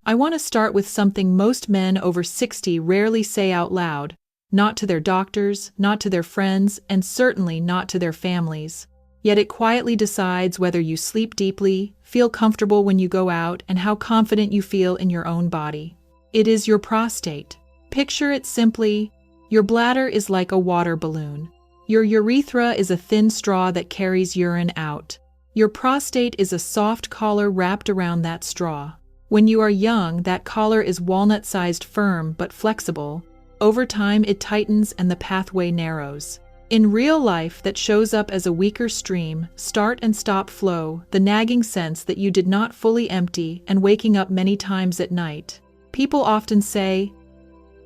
I want to start with something most men over 60 rarely say out loud, not to their doctors, not to their friends, and certainly not to their families. Yet it quietly decides whether you sleep deeply, feel comfortable when you go out, and how confident you feel in your own body. It is your prostate. Picture it simply. Your bladder is like a water balloon. Your urethra is a thin straw that carries urine out. Your prostate is a soft collar wrapped around that straw. When you are young, that collar is walnut-sized, firm but flexible. Over time, it tightens and the pathway narrows. In real life, that shows up as a weaker stream, start and stop flow, the nagging sense that you did not fully empty, and waking up many times at night. People often say,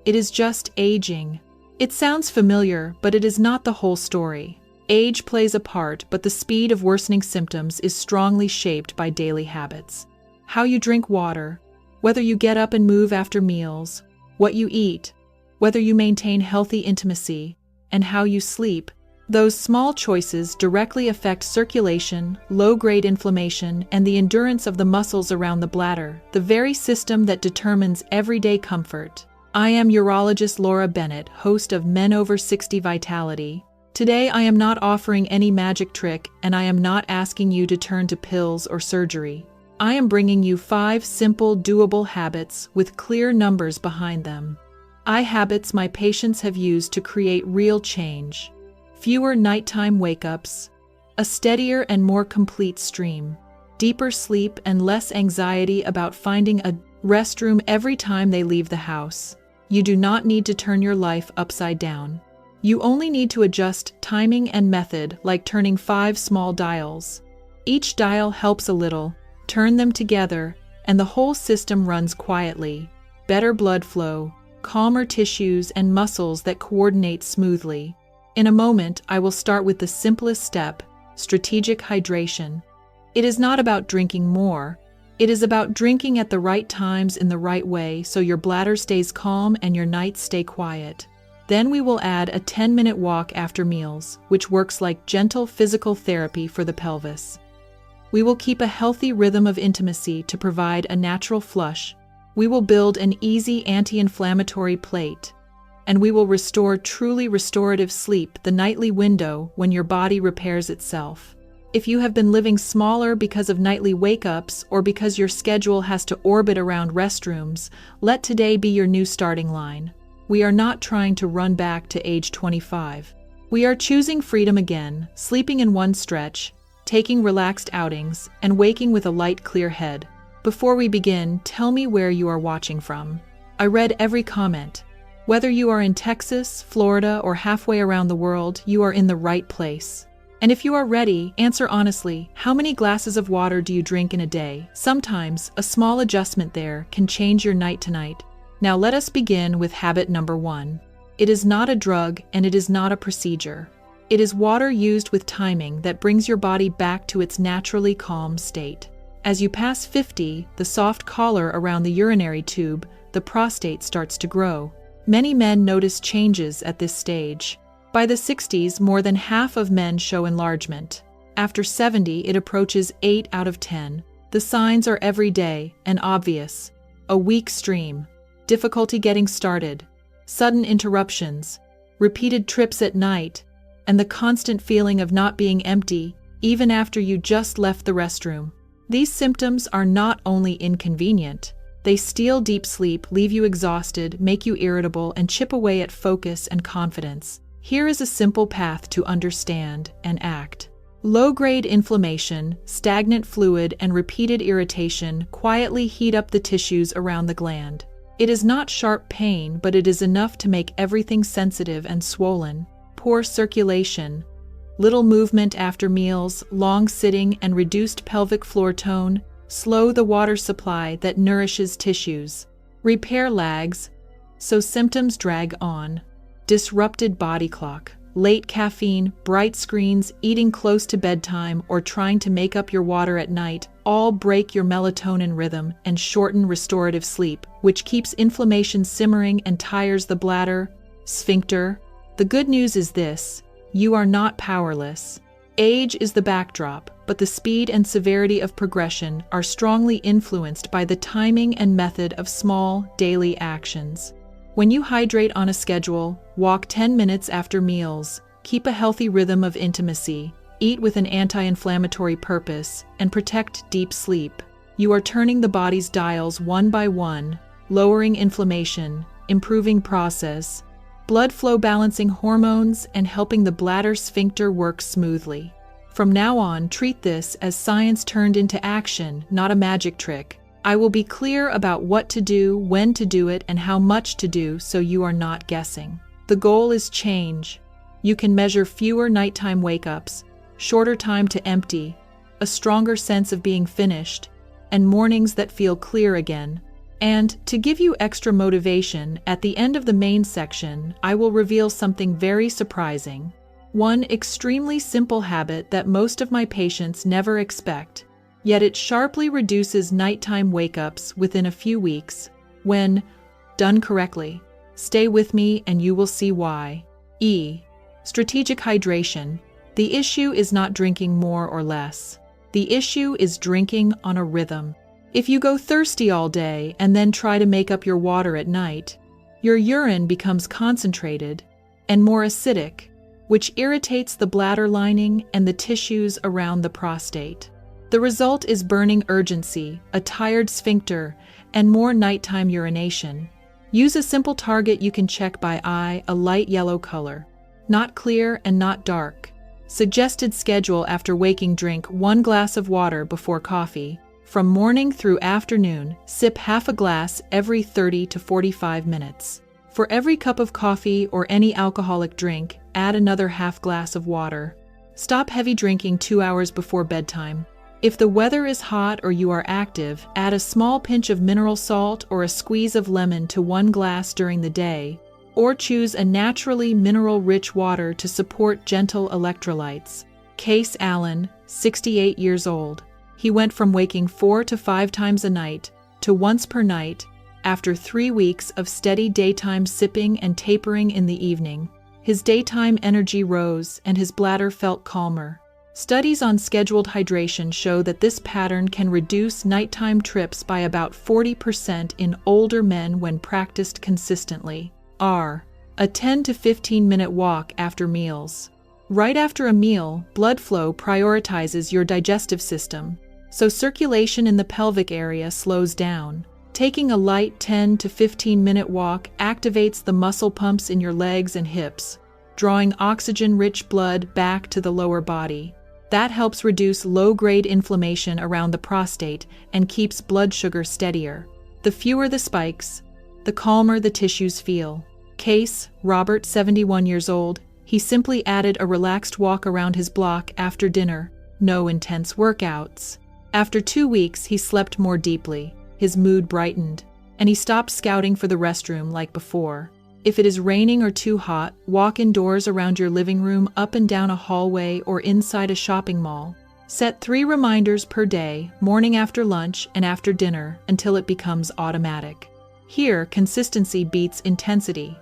"It is just aging." It sounds familiar, but it is not the whole story. Age plays a part, but the speed of worsening symptoms is strongly shaped by daily habits. How you drink water, whether you get up and move after meals, what you eat, whether you maintain healthy intimacy, and how you sleep. Those small choices directly affect circulation, low-grade inflammation, and the endurance of the muscles around the bladder, the very system that determines everyday comfort. I am Urologist Laura Bennett, host of Men Over 60 Vitality. Today I am not offering any magic trick, and I am not asking you to turn to pills or surgery. I am bringing you 5 simple, doable habits with clear numbers behind them. Habits my patients have used to create real change. Fewer nighttime wake-ups, a steadier and more complete stream, deeper sleep and less anxiety about finding a restroom every time they leave the house. You do not need to turn your life upside down. You only need to adjust timing and method, like turning 5 small dials. Each dial helps a little. Turn them together, and the whole system runs quietly. Better blood flow, calmer tissues and muscles that coordinate smoothly. In a moment, I will start with the simplest step, strategic hydration. It is not about drinking more. It is about drinking at the right times in the right way so your bladder stays calm and your nights stay quiet. Then we will add a 10-minute walk after meals, which works like gentle physical therapy for the pelvis. We will keep a healthy rhythm of intimacy to provide a natural flush. We will build an easy anti-inflammatory plate. And we will restore truly restorative sleep, the nightly window when your body repairs itself. If you have been living smaller because of nightly wake-ups or because your schedule has to orbit around restrooms, let today be your new starting line. We are not trying to run back to age 25. We are choosing freedom again, sleeping in one stretch, taking relaxed outings, and waking with a light, clear head. Before we begin, tell me where you are watching from. I read every comment. Whether you are in Texas, Florida, or halfway around the world, you are in the right place. And if you are ready, answer honestly, how many glasses of water do you drink in a day? Sometimes, a small adjustment there can change your night tonight. Now let us begin with habit number 1. It is not a drug, and it is not a procedure. It is water used with timing that brings your body back to its naturally calm state. As you pass 50, the soft collar around the urinary tube, the prostate starts to grow. Many men notice changes at this stage. By the 60s, more than half of men show enlargement. After 70, it approaches 8 out of 10. The signs are everyday and obvious. A weak stream, difficulty getting started, sudden interruptions, repeated trips at night, and the constant feeling of not being empty, even after you just left the restroom. These symptoms are not only inconvenient, they steal deep sleep, leave you exhausted, make you irritable, and chip away at focus and confidence. Here is a simple path to understand and act. Low-grade inflammation, stagnant fluid, and repeated irritation quietly heat up the tissues around the gland. It is not sharp pain, but it is enough to make everything sensitive and swollen. Poor circulation, little movement after meals, long sitting, and reduced pelvic floor tone slow the water supply that nourishes tissues. Repair lags, so symptoms drag on. Disrupted body clock, late caffeine, bright screens, eating close to bedtime, or trying to make up your water at night all break your melatonin rhythm and shorten restorative sleep, which keeps inflammation simmering and tires the bladder, sphincter. The good news is this: you are not powerless. Age is the backdrop, but the speed and severity of progression are strongly influenced by the timing and method of small, daily actions. When you hydrate on a schedule, walk 10 minutes after meals, keep a healthy rhythm of intimacy, eat with an anti-inflammatory purpose, and protect deep sleep, you are turning the body's dials one by one, lowering inflammation, improving process, blood flow, balancing hormones, and helping the bladder sphincter work smoothly. From now on, treat this as science turned into action, not a magic trick. I will be clear about what to do, when to do it, and how much to do so you are not guessing. The goal is change. You can measure fewer nighttime wake-ups, shorter time to empty, a stronger sense of being finished, and mornings that feel clear again. And to give you extra motivation, at the end of the main section, I will reveal something very surprising. One extremely simple habit that most of my patients never expect, yet it sharply reduces nighttime wake-ups within a few weeks, when done correctly. Stay with me and you will see why. Strategic hydration. The issue is not drinking more or less. The issue is drinking on a rhythm. If you go thirsty all day and then try to make up your water at night, your urine becomes concentrated and more acidic, which irritates the bladder lining and the tissues around the prostate. The result is burning urgency, a tired sphincter, and more nighttime urination. Use a simple target you can check by eye, a light yellow color. Not clear and not dark. Suggested schedule after waking: drink 1 glass of water before coffee. From morning through afternoon, sip half a glass every 30 to 45 minutes. For every cup of coffee or any alcoholic drink, add another half glass of water. Stop heavy drinking 2 hours before bedtime. If the weather is hot or you are active, add a small pinch of mineral salt or a squeeze of lemon to 1 glass during the day, or choose a naturally mineral-rich water to support gentle electrolytes. Case Allen, 68 years old. He went from waking 4 to 5 times a night to once per night after 3 weeks of steady daytime sipping and tapering in the evening. His daytime energy rose and his bladder felt calmer. Studies on scheduled hydration show that this pattern can reduce nighttime trips by about 40% in older men when practiced consistently. A 10 to 15-minute walk after meals. Right after a meal, blood flow prioritizes your digestive system, so circulation in the pelvic area slows down. Taking a light 10 to 15-minute walk activates the muscle pumps in your legs and hips, drawing oxygen-rich blood back to the lower body. That helps reduce low-grade inflammation around the prostate and keeps blood sugar steadier. The fewer the spikes, the calmer the tissues feel. Case, Robert, 71 years old. He simply added a relaxed walk around his block after dinner. No intense workouts. After 2 weeks, he slept more deeply. His mood brightened, and he stopped scouting for the restroom like before. If it is raining or too hot, walk indoors around your living room, up and down a hallway, or inside a shopping mall. Set 3 reminders per day, morning, after lunch, and after dinner, until it becomes automatic. Here, consistency beats intensity.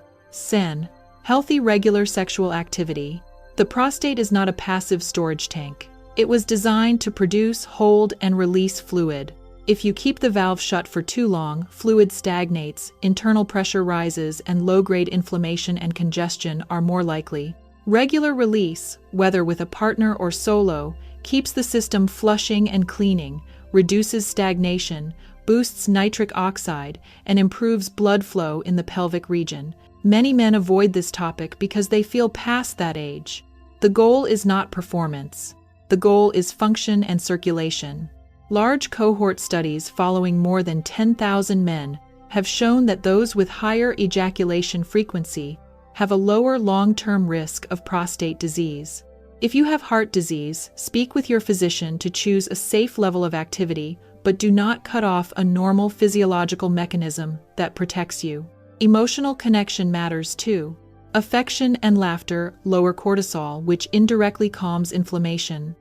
Healthy, regular sexual activity. The prostate is not a passive storage tank. It was designed to produce, hold, and release fluid. If you keep the valve shut for too long, fluid stagnates, internal pressure rises, and low-grade inflammation and congestion are more likely. Regular release, whether with a partner or solo, keeps the system flushing and cleaning, reduces stagnation, boosts nitric oxide, and improves blood flow in the pelvic region. Many men avoid this topic because they feel past that age. The goal is not performance. The goal is function and circulation. Large cohort studies following more than 10,000 men have shown that those with higher ejaculation frequency have a lower long-term risk of prostate disease. If you have heart disease, speak with your physician to choose a safe level of activity, but do not cut off a normal physiological mechanism that protects you. Emotional connection matters too. Affection and laughter lower cortisol, which indirectly calms inflammation.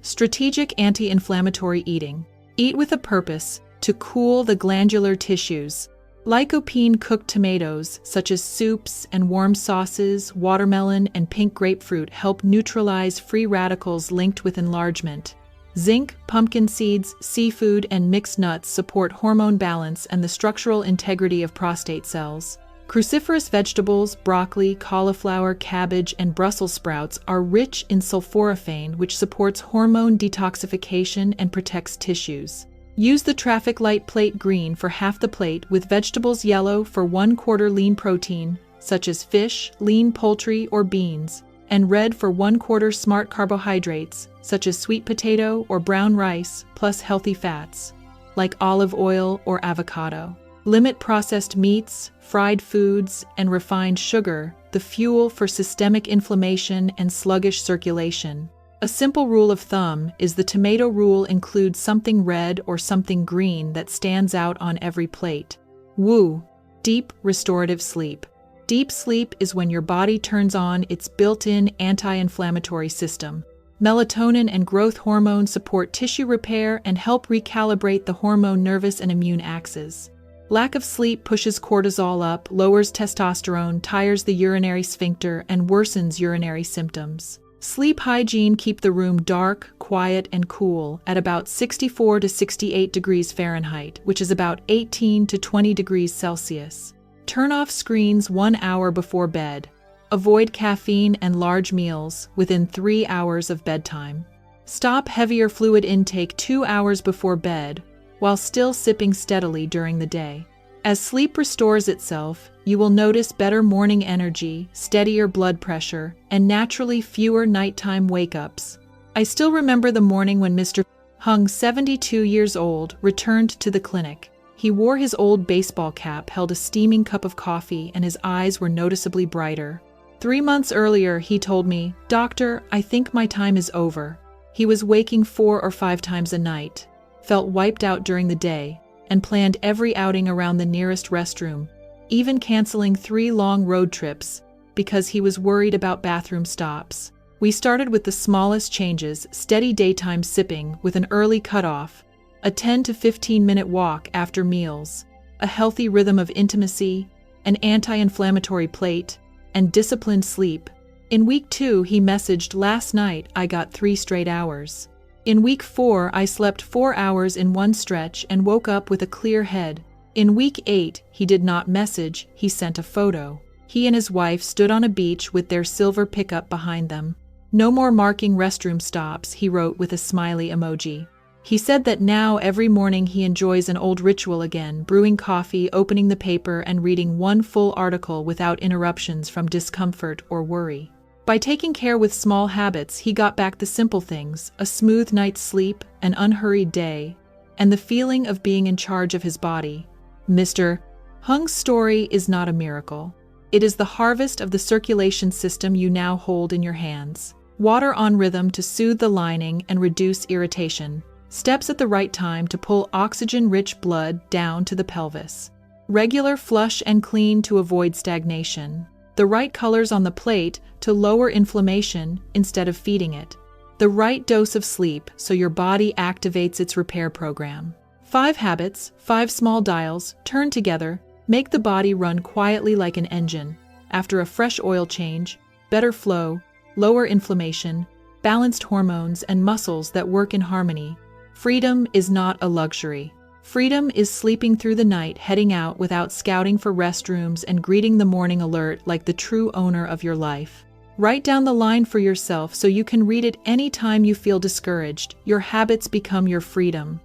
Strategic anti-inflammatory eating. Eat with a purpose to cool the glandular tissues, Lycopene cooked tomatoes, such as soups and warm sauces, watermelon and pink grapefruit help neutralize free radicals linked with enlargement. Zinc, pumpkin seeds, seafood, and mixed nuts support hormone balance and the structural integrity of prostate cells. Cruciferous vegetables, broccoli, cauliflower, cabbage, and Brussels sprouts are rich in sulforaphane, which supports hormone detoxification and protects tissues. Use the traffic light plate green for half the plate with vegetables yellow for 1/4 lean protein, such as fish, lean poultry, or beans, and red for 1/4 smart carbohydrates, such as sweet potato or brown rice, plus healthy fats, like olive oil or avocado. Limit processed meats, fried foods, and refined sugar, the fuel for systemic inflammation and sluggish circulation. A simple rule of thumb is the tomato rule: includes something red or something green that stands out on every plate. Woo! Deep, restorative sleep. Deep sleep is when your body turns on its built-in anti-inflammatory system. Melatonin and growth hormone support tissue repair and help recalibrate the hormone nervous and immune axes. Lack of sleep pushes cortisol up, lowers testosterone, tires the urinary sphincter, and worsens urinary symptoms. Sleep hygiene: keep the room dark, quiet, and cool at about 64 to 68 degrees Fahrenheit, which is about 18 to 20 degrees Celsius. Turn off screens 1 hour before bed. Avoid caffeine and large meals within 3 hours of bedtime. Stop heavier fluid intake 2 hours before bed, while still sipping steadily during the day. As sleep restores itself, you will notice better morning energy, steadier blood pressure, and naturally fewer nighttime wake-ups. I still remember the morning when Mr. Hung, 72 years old, returned to the clinic. He wore his old baseball cap, held a steaming cup of coffee, and his eyes were noticeably brighter. 3 months earlier, he told me, "Doctor, I think my time is over." He was waking 4 or 5 times a night, felt wiped out during the day, and planned every outing around the nearest restroom, even canceling 3 long road trips because he was worried about bathroom stops. We started with the smallest changes: steady daytime sipping with an early cutoff, a 10 to 15-minute walk after meals, a healthy rhythm of intimacy, an anti-inflammatory plate, and disciplined sleep. In week 2, he messaged, "Last night I got 3 straight hours." In week 4, I slept 4 hours in one stretch and woke up with a clear head. In week 8, he did not message, he sent a photo. He and his wife stood on a beach with their silver pickup behind them. "No more marking restroom stops," he wrote with a smiley emoji. He said that now every morning he enjoys an old ritual again: brewing coffee, opening the paper, and reading one full article without interruptions from discomfort or worry. By taking care with small habits, he got back the simple things: a smooth night's sleep, an unhurried day, and the feeling of being in charge of his body. Mr. Hung's story is not a miracle. It is the harvest of the circulation system you now hold in your hands. Water on rhythm to soothe the lining and reduce irritation. Steps at the right time to pull oxygen-rich blood down to the pelvis. Regular flush and clean to avoid stagnation. The right colors on the plate to lower inflammation instead of feeding it. The right dose of sleep so your body activates its repair program. 5 habits, 5 small dials, turn together, make the body run quietly like an engine. After a fresh oil change, better flow, lower inflammation, balanced hormones, and muscles that work in harmony. Freedom is not a luxury. Freedom is sleeping through the night, heading out without scouting for restrooms, and greeting the morning alert like the true owner of your life. Write down the line for yourself so you can read it anytime you feel discouraged. Your habits become your freedom.